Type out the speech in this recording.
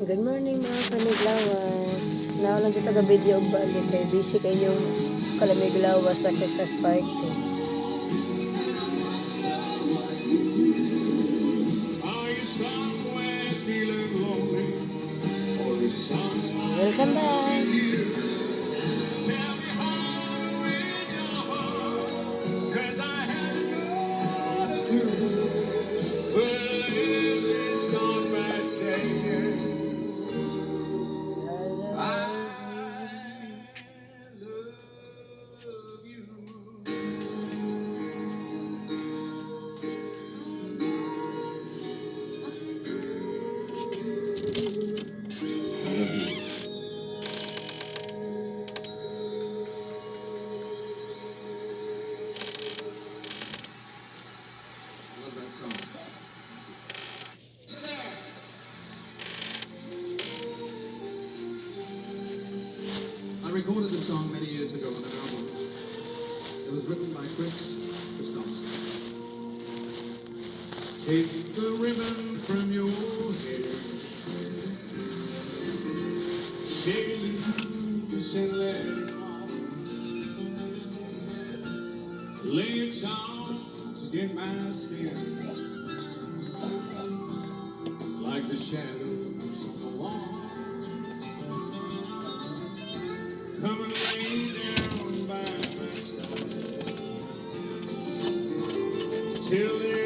Good morning mga kalamig-lawas. Nawalan dito taga video og balik kay busy kayo kalamig-lawas sa Christmas party. Welcome back. I recorded the song many years ago on an album. It was written by Chris Thompson. Take the ribbon from your hair, shake it loose and let it fall. Lay it soft against my skin, like the shadows on the wall. Come and lay down by my side till there